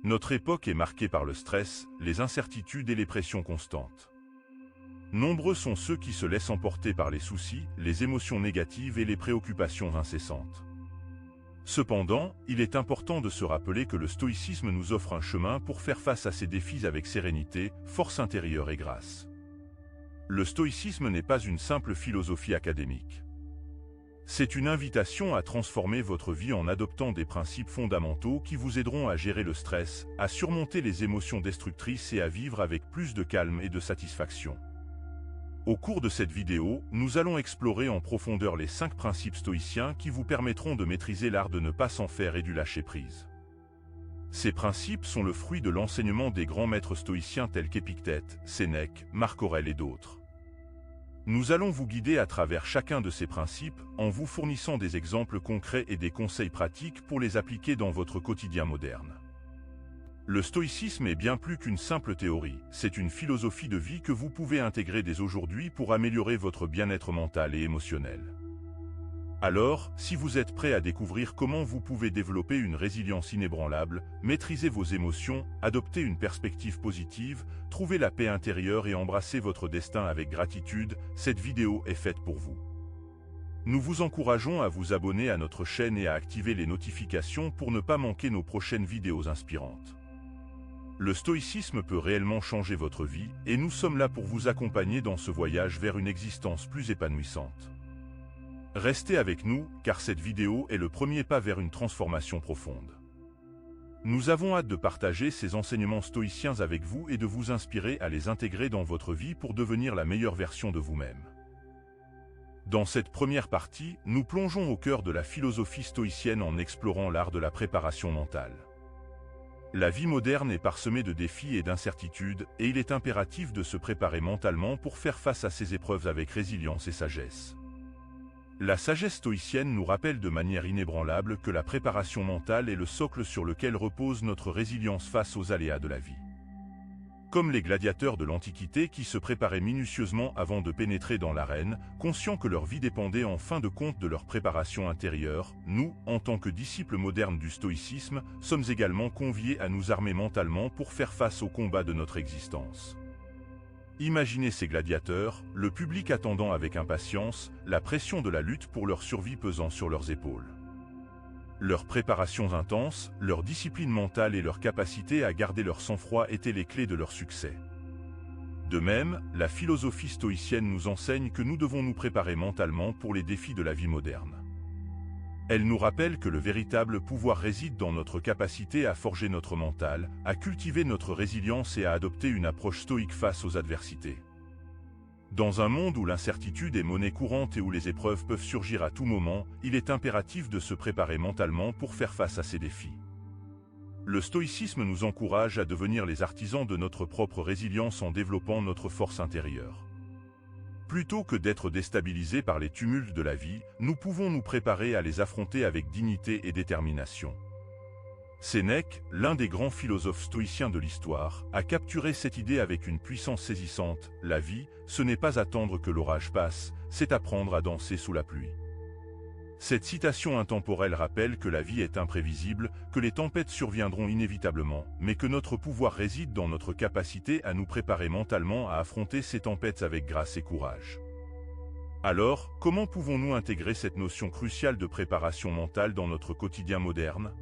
Notre époque est marquée par le stress, les incertitudes et les pressions constantes. Nombreux sont ceux qui se laissent emporter par les soucis, les émotions négatives et les préoccupations incessantes. Cependant, il est important de se rappeler que le stoïcisme nous offre un chemin pour faire face à ces défis avec sérénité, force intérieure et grâce. Le stoïcisme n'est pas une simple philosophie académique. C'est une invitation à transformer votre vie en adoptant des principes fondamentaux qui vous aideront à gérer le stress, à surmonter les émotions destructrices et à vivre avec plus de calme et de satisfaction. Au cours de cette vidéo, nous allons explorer en profondeur les 5 principes stoïciens qui vous permettront de maîtriser l'art de ne pas s'en faire et du lâcher-prise. Ces principes sont le fruit de l'enseignement des grands maîtres stoïciens tels qu'Épictète, Sénèque, Marc Aurèle et d'autres. Nous allons vous guider à travers chacun de ces principes en vous fournissant des exemples concrets et des conseils pratiques pour les appliquer dans votre quotidien moderne. Le stoïcisme est bien plus qu'une simple théorie, c'est une philosophie de vie que vous pouvez intégrer dès aujourd'hui pour améliorer votre bien-être mental et émotionnel. Alors, si vous êtes prêt à découvrir comment vous pouvez développer une résilience inébranlable, maîtriser vos émotions, adopter une perspective positive, trouver la paix intérieure et embrasser votre destin avec gratitude, cette vidéo est faite pour vous. Nous vous encourageons à vous abonner à notre chaîne et à activer les notifications pour ne pas manquer nos prochaines vidéos inspirantes. Le stoïcisme peut réellement changer votre vie et nous sommes là pour vous accompagner dans ce voyage vers une existence plus épanouissante. Restez avec nous, car cette vidéo est le premier pas vers une transformation profonde. Nous avons hâte de partager ces enseignements stoïciens avec vous et de vous inspirer à les intégrer dans votre vie pour devenir la meilleure version de vous-même. Dans cette première partie, nous plongeons au cœur de la philosophie stoïcienne en explorant l'art de la préparation mentale. La vie moderne est parsemée de défis et d'incertitudes, et il est impératif de se préparer mentalement pour faire face à ces épreuves avec résilience et sagesse. La sagesse stoïcienne nous rappelle de manière inébranlable que la préparation mentale est le socle sur lequel repose notre résilience face aux aléas de la vie. Comme les gladiateurs de l'Antiquité qui se préparaient minutieusement avant de pénétrer dans l'arène, conscients que leur vie dépendait en fin de compte de leur préparation intérieure, nous, en tant que disciples modernes du stoïcisme, sommes également conviés à nous armer mentalement pour faire face aux combats de notre existence. Imaginez ces gladiateurs, le public attendant avec impatience, la pression de la lutte pour leur survie pesant sur leurs épaules. Leurs préparations intenses, leur discipline mentale et leur capacité à garder leur sang-froid étaient les clés de leur succès. De même, la philosophie stoïcienne nous enseigne que nous devons nous préparer mentalement pour les défis de la vie moderne. Elle nous rappelle que le véritable pouvoir réside dans notre capacité à forger notre mental, à cultiver notre résilience et à adopter une approche stoïque face aux adversités. Dans un monde où l'incertitude est monnaie courante et où les épreuves peuvent surgir à tout moment, il est impératif de se préparer mentalement pour faire face à ces défis. Le stoïcisme nous encourage à devenir les artisans de notre propre résilience en développant notre force intérieure. Plutôt que d'être déstabilisés par les tumultes de la vie, nous pouvons nous préparer à les affronter avec dignité et détermination. Sénèque, l'un des grands philosophes stoïciens de l'histoire, a capturé cette idée avec une puissance saisissante. La vie, ce n'est pas attendre que l'orage passe, c'est apprendre à danser sous la pluie. Cette citation intemporelle rappelle que la vie est imprévisible, que les tempêtes surviendront inévitablement, mais que notre pouvoir réside dans notre capacité à nous préparer mentalement à affronter ces tempêtes avec grâce et courage. Alors, comment pouvons-nous intégrer cette notion cruciale de préparation mentale dans notre quotidien moderne ?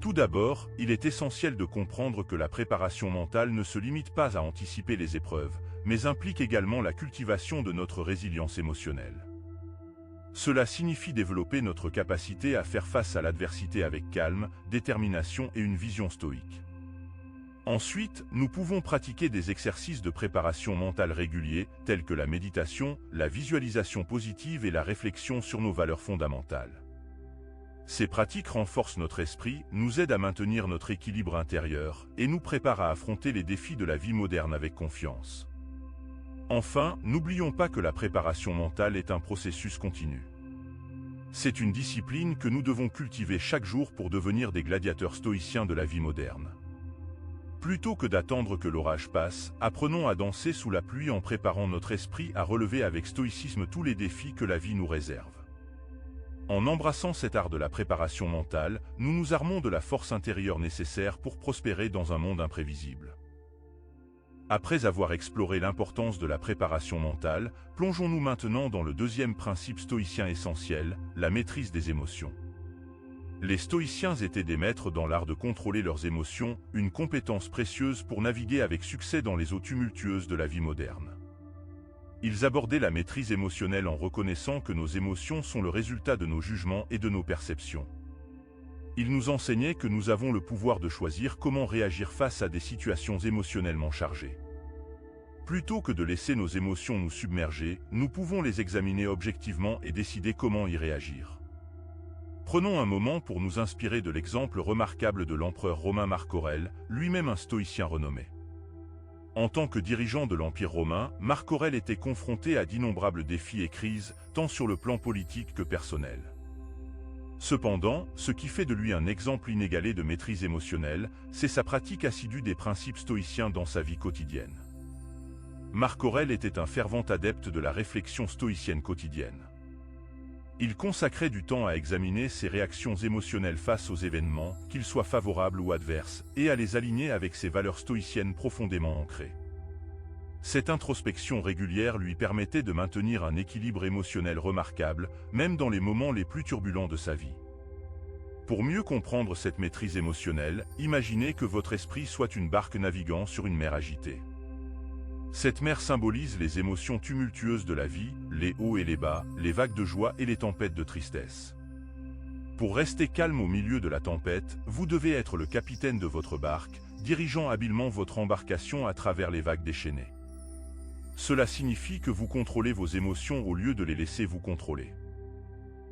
Tout d'abord, il est essentiel de comprendre que la préparation mentale ne se limite pas à anticiper les épreuves, mais implique également la cultivation de notre résilience émotionnelle. Cela signifie développer notre capacité à faire face à l'adversité avec calme, détermination et une vision stoïque. Ensuite, nous pouvons pratiquer des exercices de préparation mentale réguliers, tels que la méditation, la visualisation positive et la réflexion sur nos valeurs fondamentales. Ces pratiques renforcent notre esprit, nous aident à maintenir notre équilibre intérieur et nous préparent à affronter les défis de la vie moderne avec confiance. Enfin, n'oublions pas que la préparation mentale est un processus continu. C'est une discipline que nous devons cultiver chaque jour pour devenir des gladiateurs stoïciens de la vie moderne. Plutôt que d'attendre que l'orage passe, apprenons à danser sous la pluie en préparant notre esprit à relever avec stoïcisme tous les défis que la vie nous réserve. En embrassant cet art de la préparation mentale, nous nous armons de la force intérieure nécessaire pour prospérer dans un monde imprévisible. Après avoir exploré l'importance de la préparation mentale, plongeons-nous maintenant dans le deuxième principe stoïcien essentiel, la maîtrise des émotions. Les stoïciens étaient des maîtres dans l'art de contrôler leurs émotions, une compétence précieuse pour naviguer avec succès dans les eaux tumultueuses de la vie moderne. Ils abordaient la maîtrise émotionnelle en reconnaissant que nos émotions sont le résultat de nos jugements et de nos perceptions. Ils nous enseignaient que nous avons le pouvoir de choisir comment réagir face à des situations émotionnellement chargées. Plutôt que de laisser nos émotions nous submerger, nous pouvons les examiner objectivement et décider comment y réagir. Prenons un moment pour nous inspirer de l'exemple remarquable de l'empereur romain Marc Aurèle, lui-même un stoïcien renommé. En tant que dirigeant de l'Empire romain, Marc Aurèle était confronté à d'innombrables défis et crises, tant sur le plan politique que personnel. Cependant, ce qui fait de lui un exemple inégalé de maîtrise émotionnelle, c'est sa pratique assidue des principes stoïciens dans sa vie quotidienne. Marc Aurèle était un fervent adepte de la réflexion stoïcienne quotidienne. Il consacrait du temps à examiner ses réactions émotionnelles face aux événements, qu'ils soient favorables ou adverses, et à les aligner avec ses valeurs stoïciennes profondément ancrées. Cette introspection régulière lui permettait de maintenir un équilibre émotionnel remarquable, même dans les moments les plus turbulents de sa vie. Pour mieux comprendre cette maîtrise émotionnelle, imaginez que votre esprit soit une barque naviguant sur une mer agitée. Cette mer symbolise les émotions tumultueuses de la vie, les hauts et les bas, les vagues de joie et les tempêtes de tristesse. Pour rester calme au milieu de la tempête, vous devez être le capitaine de votre barque, dirigeant habilement votre embarcation à travers les vagues déchaînées. Cela signifie que vous contrôlez vos émotions au lieu de les laisser vous contrôler.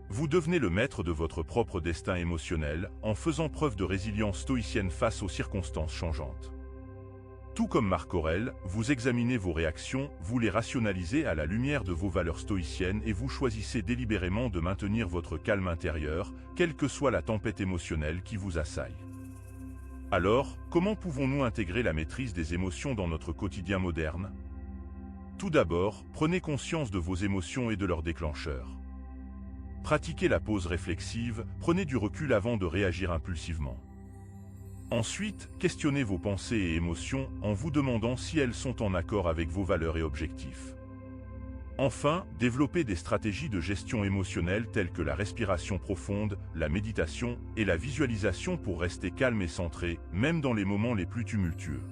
Vous devenez le maître de votre propre destin émotionnel en faisant preuve de résilience stoïcienne face aux circonstances changeantes. Tout comme Marc Aurèle, vous examinez vos réactions, vous les rationalisez à la lumière de vos valeurs stoïciennes et vous choisissez délibérément de maintenir votre calme intérieur, quelle que soit la tempête émotionnelle qui vous assaille. Alors, comment pouvons-nous intégrer la maîtrise des émotions dans notre quotidien moderne ? Tout d'abord, prenez conscience de vos émotions et de leurs déclencheurs. Pratiquez la pause réflexive, prenez du recul avant de réagir impulsivement. Ensuite, questionnez vos pensées et émotions en vous demandant si elles sont en accord avec vos valeurs et objectifs. Enfin, développez des stratégies de gestion émotionnelle telles que la respiration profonde, la méditation et la visualisation pour rester calme et centré, même dans les moments les plus tumultueux.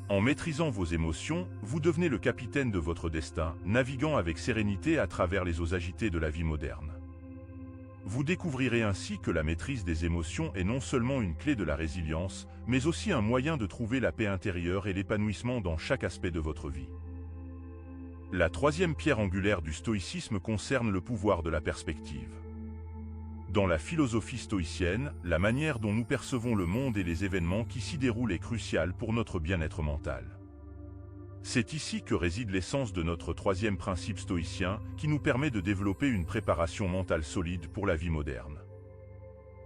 En maîtrisant vos émotions, vous devenez le capitaine de votre destin, naviguant avec sérénité à travers les eaux agitées de la vie moderne. Vous découvrirez ainsi que la maîtrise des émotions est non seulement une clé de la résilience, mais aussi un moyen de trouver la paix intérieure et l'épanouissement dans chaque aspect de votre vie. La troisième pierre angulaire du stoïcisme concerne le pouvoir de la perspective. Dans la philosophie stoïcienne, la manière dont nous percevons le monde et les événements qui s'y déroulent est cruciale pour notre bien-être mental. C'est ici que réside l'essence de notre troisième principe stoïcien, qui nous permet de développer une préparation mentale solide pour la vie moderne.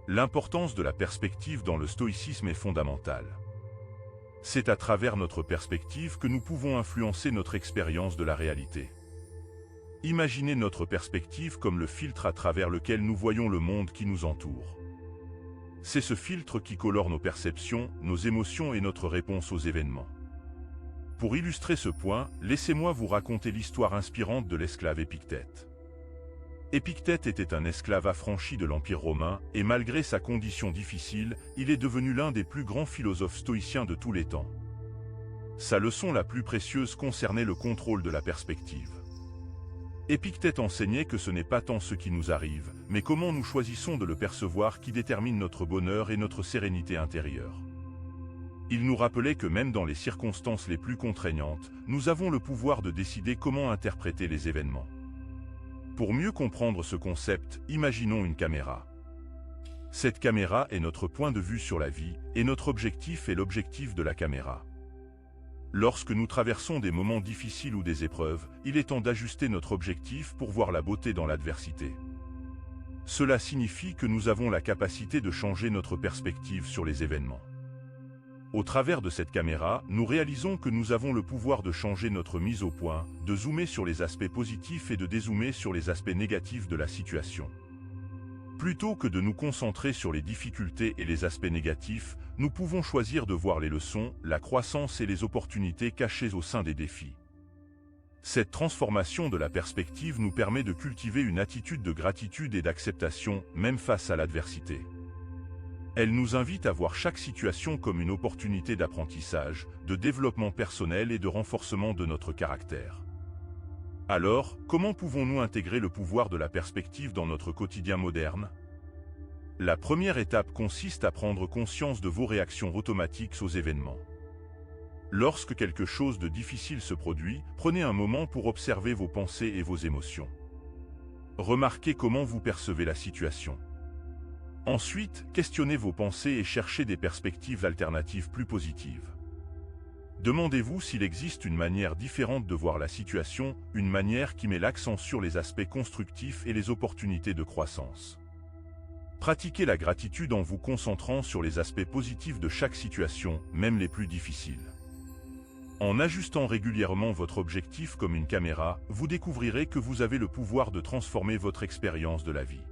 L'importance de la perspective dans le stoïcisme est fondamentale. C'est à travers notre perspective que nous pouvons influencer notre expérience de la réalité. Imaginez notre perspective comme le filtre à travers lequel nous voyons le monde qui nous entoure. C'est ce filtre qui colore nos perceptions, nos émotions et notre réponse aux événements. Pour illustrer ce point, laissez-moi vous raconter l'histoire inspirante de l'esclave Épictète. Épictète était un esclave affranchi de l'Empire romain, et malgré sa condition difficile, il est devenu l'un des plus grands philosophes stoïciens de tous les temps. Sa leçon la plus précieuse concernait le contrôle de la perspective. Épictète enseignait que ce n'est pas tant ce qui nous arrive, mais comment nous choisissons de le percevoir qui détermine notre bonheur et notre sérénité intérieure. Il nous rappelait que même dans les circonstances les plus contraignantes, nous avons le pouvoir de décider comment interpréter les événements. Pour mieux comprendre ce concept, imaginons une caméra. Cette caméra est notre point de vue sur la vie, et notre objectif est l'objectif de la caméra. Lorsque nous traversons des moments difficiles ou des épreuves, il est temps d'ajuster notre objectif pour voir la beauté dans l'adversité. Cela signifie que nous avons la capacité de changer notre perspective sur les événements. Au travers de cette caméra, nous réalisons que nous avons le pouvoir de changer notre mise au point, de zoomer sur les aspects positifs et de dézoomer sur les aspects négatifs de la situation. Plutôt que de nous concentrer sur les difficultés et les aspects négatifs, nous pouvons choisir de voir les leçons, la croissance et les opportunités cachées au sein des défis. Cette transformation de la perspective nous permet de cultiver une attitude de gratitude et d'acceptation, même face à l'adversité. Elle nous invite à voir chaque situation comme une opportunité d'apprentissage, de développement personnel et de renforcement de notre caractère. Alors, comment pouvons-nous intégrer le pouvoir de la perspective dans notre quotidien moderne? La première étape consiste à prendre conscience de vos réactions automatiques aux événements. Lorsque quelque chose de difficile se produit, prenez un moment pour observer vos pensées et vos émotions. Remarquez comment vous percevez la situation. Ensuite, questionnez vos pensées et cherchez des perspectives alternatives plus positives. Demandez-vous s'il existe une manière différente de voir la situation, une manière qui met l'accent sur les aspects constructifs et les opportunités de croissance. Pratiquez la gratitude en vous concentrant sur les aspects positifs de chaque situation, même les plus difficiles. En ajustant régulièrement votre objectif comme une caméra, vous découvrirez que vous avez le pouvoir de transformer votre expérience de la vie.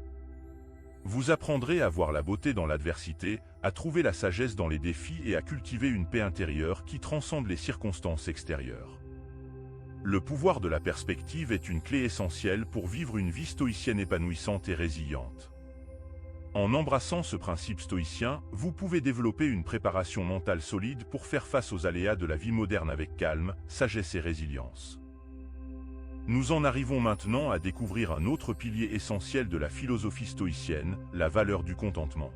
Vous apprendrez à voir la beauté dans l'adversité, à trouver la sagesse dans les défis et à cultiver une paix intérieure qui transcende les circonstances extérieures. Le pouvoir de la perspective est une clé essentielle pour vivre une vie stoïcienne épanouissante et résiliente. En embrassant ce principe stoïcien, vous pouvez développer une préparation mentale solide pour faire face aux aléas de la vie moderne avec calme, sagesse et résilience. Nous en arrivons maintenant à découvrir un autre pilier essentiel de la philosophie stoïcienne, la valeur du contentement.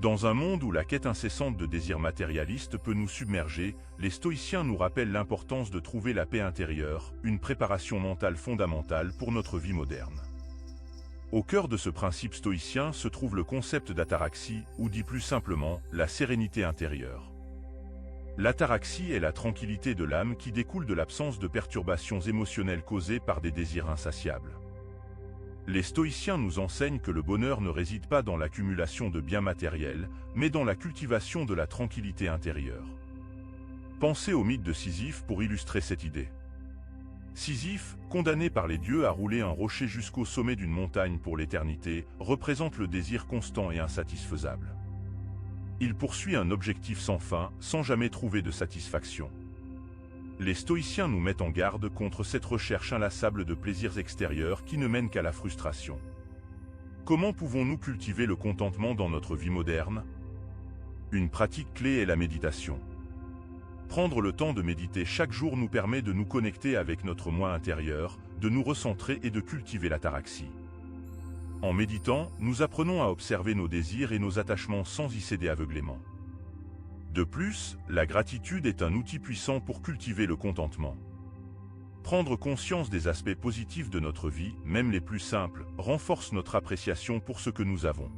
Dans un monde où la quête incessante de désirs matérialistes peut nous submerger, les stoïciens nous rappellent l'importance de trouver la paix intérieure, une préparation mentale fondamentale pour notre vie moderne. Au cœur de ce principe stoïcien se trouve le concept d'ataraxie, ou dit plus simplement, la sérénité intérieure. L'ataraxie est la tranquillité de l'âme qui découle de l'absence de perturbations émotionnelles causées par des désirs insatiables. Les stoïciens nous enseignent que le bonheur ne réside pas dans l'accumulation de biens matériels, mais dans la cultivation de la tranquillité intérieure. Pensez au mythe de Sisyphe pour illustrer cette idée. Sisyphe, condamné par les dieux à rouler un rocher jusqu'au sommet d'une montagne pour l'éternité, représente le désir constant et insatisfaisable. Il poursuit un objectif sans fin, sans jamais trouver de satisfaction. Les stoïciens nous mettent en garde contre cette recherche inlassable de plaisirs extérieurs qui ne mènent qu'à la frustration. Comment pouvons-nous cultiver le contentement dans notre vie moderne? Une pratique clé est la méditation. Prendre le temps de méditer chaque jour nous permet de nous connecter avec notre moi intérieur, de nous recentrer et de cultiver l'ataraxie. En méditant, nous apprenons à observer nos désirs et nos attachements sans y céder aveuglément. De plus, la gratitude est un outil puissant pour cultiver le contentement. Prendre conscience des aspects positifs de notre vie, même les plus simples, renforce notre appréciation pour ce que nous avons.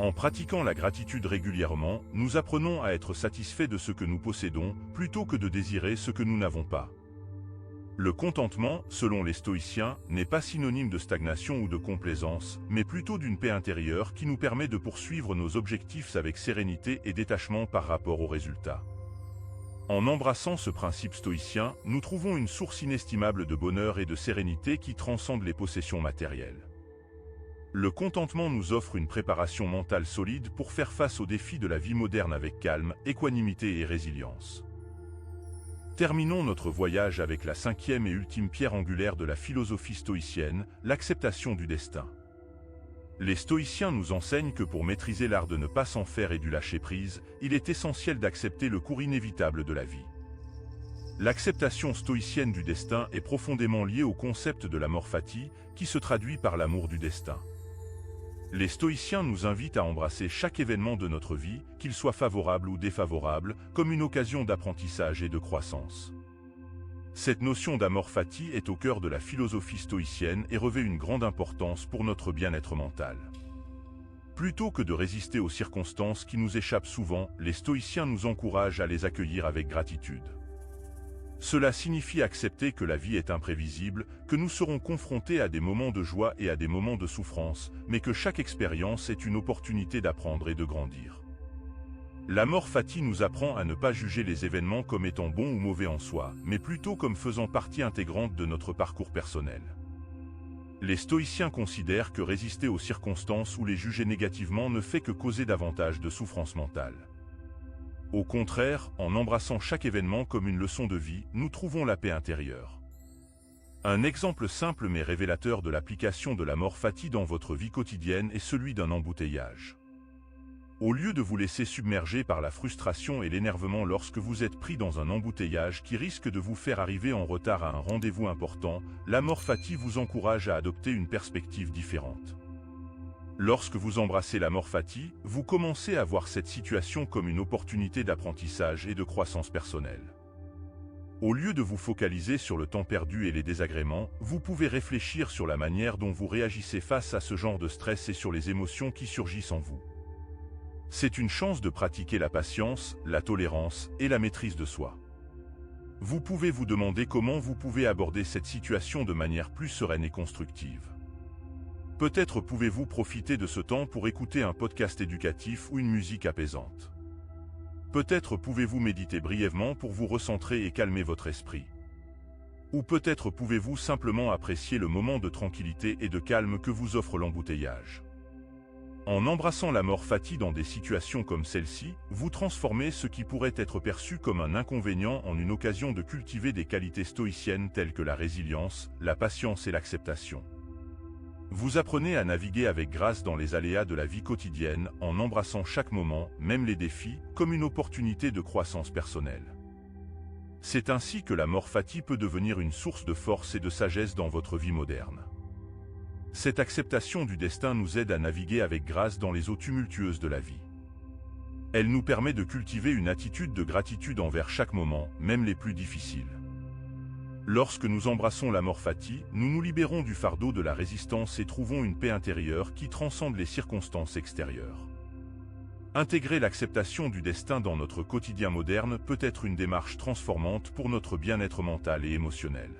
En pratiquant la gratitude régulièrement, nous apprenons à être satisfaits de ce que nous possédons, plutôt que de désirer ce que nous n'avons pas. Le contentement, selon les stoïciens, n'est pas synonyme de stagnation ou de complaisance, mais plutôt d'une paix intérieure qui nous permet de poursuivre nos objectifs avec sérénité et détachement par rapport aux résultats. En embrassant ce principe stoïcien, nous trouvons une source inestimable de bonheur et de sérénité qui transcende les possessions matérielles. Le contentement nous offre une préparation mentale solide pour faire face aux défis de la vie moderne avec calme, équanimité et résilience. Terminons notre voyage avec la cinquième et ultime pierre angulaire de la philosophie stoïcienne, l'acceptation du destin. Les stoïciens nous enseignent que pour maîtriser l'art de ne pas s'en faire et du lâcher-prise, il est essentiel d'accepter le cours inévitable de la vie. L'acceptation stoïcienne du destin est profondément liée au concept de l'amor fati, qui se traduit par l'amour du destin. Les stoïciens nous invitent à embrasser chaque événement de notre vie, qu'il soit favorable ou défavorable, comme une occasion d'apprentissage et de croissance. Cette notion d'amor fati est au cœur de la philosophie stoïcienne et revêt une grande importance pour notre bien-être mental. Plutôt que de résister aux circonstances qui nous échappent souvent, les stoïciens nous encouragent à les accueillir avec gratitude. Cela signifie accepter que la vie est imprévisible, que nous serons confrontés à des moments de joie et à des moments de souffrance, mais que chaque expérience est une opportunité d'apprendre et de grandir. L'amor fati nous apprend à ne pas juger les événements comme étant bons ou mauvais en soi, mais plutôt comme faisant partie intégrante de notre parcours personnel. Les stoïciens considèrent que résister aux circonstances ou les juger négativement ne fait que causer davantage de souffrance mentale. Au contraire, en embrassant chaque événement comme une leçon de vie, nous trouvons la paix intérieure. Un exemple simple mais révélateur de l'application de l'amor fati dans votre vie quotidienne est celui d'un embouteillage. Au lieu de vous laisser submerger par la frustration et l'énervement lorsque vous êtes pris dans un embouteillage qui risque de vous faire arriver en retard à un rendez-vous important, l'amor fati vous encourage à adopter une perspective différente. Lorsque vous embrassez l'amor fati, vous commencez à voir cette situation comme une opportunité d'apprentissage et de croissance personnelle. Au lieu de vous focaliser sur le temps perdu et les désagréments, vous pouvez réfléchir sur la manière dont vous réagissez face à ce genre de stress et sur les émotions qui surgissent en vous. C'est une chance de pratiquer la patience, la tolérance et la maîtrise de soi. Vous pouvez vous demander comment vous pouvez aborder cette situation de manière plus sereine et constructive. Peut-être pouvez-vous profiter de ce temps pour écouter un podcast éducatif ou une musique apaisante. Peut-être pouvez-vous méditer brièvement pour vous recentrer et calmer votre esprit. Ou peut-être pouvez-vous simplement apprécier le moment de tranquillité et de calme que vous offre l'embouteillage. En embrassant l'amor fati dans des situations comme celle-ci, vous transformez ce qui pourrait être perçu comme un inconvénient en une occasion de cultiver des qualités stoïciennes telles que la résilience, la patience et l'acceptation. Vous apprenez à naviguer avec grâce dans les aléas de la vie quotidienne en embrassant chaque moment, même les défis, comme une opportunité de croissance personnelle. C'est ainsi que l'amor fati peut devenir une source de force et de sagesse dans votre vie moderne. Cette acceptation du destin nous aide à naviguer avec grâce dans les eaux tumultueuses de la vie. Elle nous permet de cultiver une attitude de gratitude envers chaque moment, même les plus difficiles. Lorsque nous embrassons l'amor fati, nous nous libérons du fardeau de la résistance et trouvons une paix intérieure qui transcende les circonstances extérieures. Intégrer l'acceptation du destin dans notre quotidien moderne peut être une démarche transformante pour notre bien-être mental et émotionnel.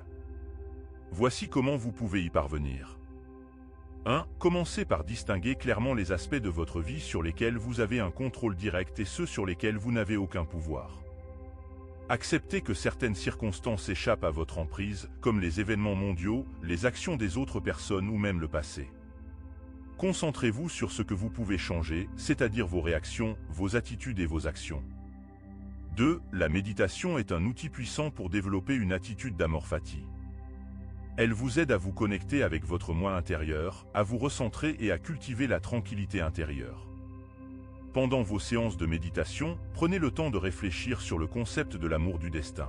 Voici comment vous pouvez y parvenir. 1. Commencez par distinguer clairement les aspects de votre vie sur lesquels vous avez un contrôle direct et ceux sur lesquels vous n'avez aucun pouvoir. Acceptez que certaines circonstances échappent à votre emprise, comme les événements mondiaux, les actions des autres personnes ou même le passé. Concentrez-vous sur ce que vous pouvez changer, c'est-à-dire vos réactions, vos attitudes et vos actions. 2. La méditation est un outil puissant pour développer une attitude d'amor fati. Elle vous aide à vous connecter avec votre moi intérieur, à vous recentrer et à cultiver la tranquillité intérieure. Pendant vos séances de méditation, prenez le temps de réfléchir sur le concept de l'amour du destin.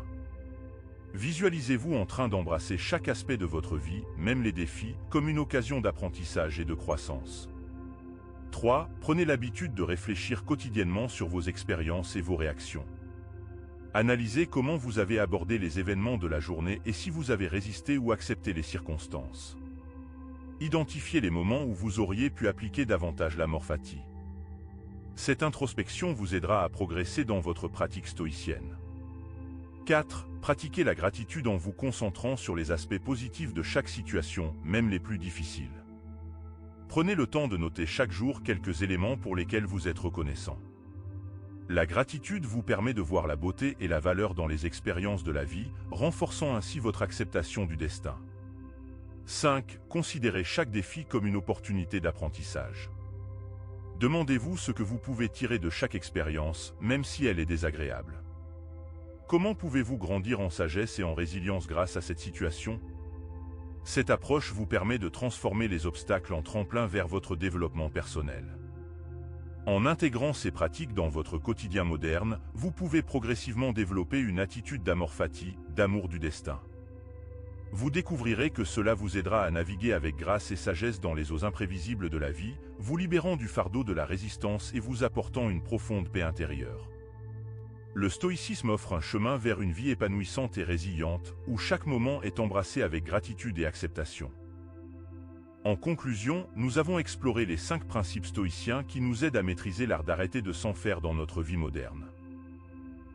Visualisez-vous en train d'embrasser chaque aspect de votre vie, même les défis, comme une occasion d'apprentissage et de croissance. 3. Prenez l'habitude de réfléchir quotidiennement sur vos expériences et vos réactions. Analysez comment vous avez abordé les événements de la journée et si vous avez résisté ou accepté les circonstances. Identifiez les moments où vous auriez pu appliquer davantage l'amor fati. Cette introspection vous aidera à progresser dans votre pratique stoïcienne. 4. Pratiquez la gratitude en vous concentrant sur les aspects positifs de chaque situation, même les plus difficiles. Prenez le temps de noter chaque jour quelques éléments pour lesquels vous êtes reconnaissant. La gratitude vous permet de voir la beauté et la valeur dans les expériences de la vie, renforçant ainsi votre acceptation du destin. 5. Considérez chaque défi comme une opportunité d'apprentissage. Demandez-vous ce que vous pouvez tirer de chaque expérience, même si elle est désagréable. Comment pouvez-vous grandir en sagesse et en résilience grâce à cette situation? Cette approche vous permet de transformer les obstacles en tremplin vers votre développement personnel. En intégrant ces pratiques dans votre quotidien moderne, vous pouvez progressivement développer une attitude d'amor fati, d'amour du destin. Vous découvrirez que cela vous aidera à naviguer avec grâce et sagesse dans les eaux imprévisibles de la vie, vous libérant du fardeau de la résistance et vous apportant une profonde paix intérieure. Le stoïcisme offre un chemin vers une vie épanouissante et résiliente, où chaque moment est embrassé avec gratitude et acceptation. En conclusion, nous avons exploré les 5 principes stoïciens qui nous aident à maîtriser l'art d'arrêter de s'en faire dans notre vie moderne.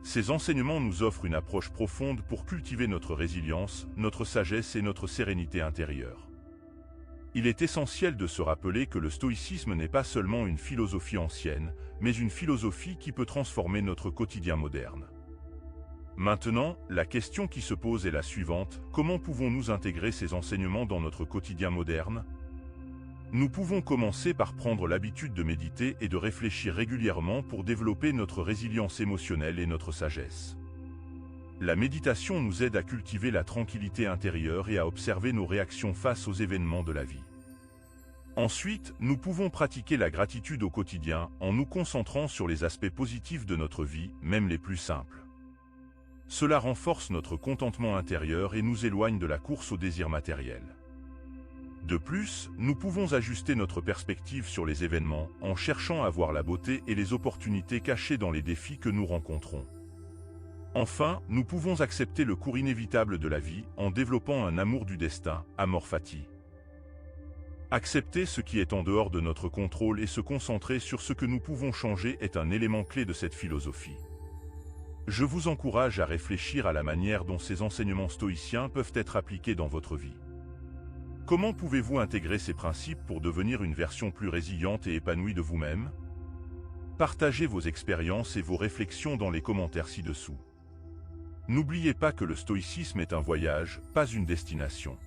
Ces enseignements nous offrent une approche profonde pour cultiver notre résilience, notre sagesse et notre sérénité intérieure. Il est essentiel de se rappeler que le stoïcisme n'est pas seulement une philosophie ancienne, mais une philosophie qui peut transformer notre quotidien moderne. Maintenant, la question qui se pose est la suivante: comment pouvons-nous intégrer ces enseignements dans notre quotidien moderne? Nous pouvons commencer par prendre l'habitude de méditer et de réfléchir régulièrement pour développer notre résilience émotionnelle et notre sagesse. La méditation nous aide à cultiver la tranquillité intérieure et à observer nos réactions face aux événements de la vie. Ensuite, nous pouvons pratiquer la gratitude au quotidien en nous concentrant sur les aspects positifs de notre vie, même les plus simples. Cela renforce notre contentement intérieur et nous éloigne de la course aux désirs matériels. De plus, nous pouvons ajuster notre perspective sur les événements en cherchant à voir la beauté et les opportunités cachées dans les défis que nous rencontrons. Enfin, nous pouvons accepter le cours inévitable de la vie en développant un amour du destin, amor fati. Accepter ce qui est en dehors de notre contrôle et se concentrer sur ce que nous pouvons changer est un élément clé de cette philosophie. Je vous encourage à réfléchir à la manière dont ces enseignements stoïciens peuvent être appliqués dans votre vie. Comment pouvez-vous intégrer ces principes pour devenir une version plus résiliente et épanouie de vous-même? Partagez vos expériences et vos réflexions dans les commentaires ci-dessous. N'oubliez pas que le stoïcisme est un voyage, pas une destination.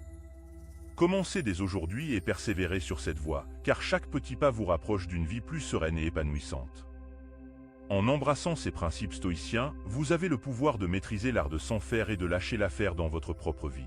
Commencez dès aujourd'hui et persévérez sur cette voie, car chaque petit pas vous rapproche d'une vie plus sereine et épanouissante. En embrassant ces principes stoïciens, vous avez le pouvoir de maîtriser l'art de s'en faire et de lâcher l'affaire dans votre propre vie.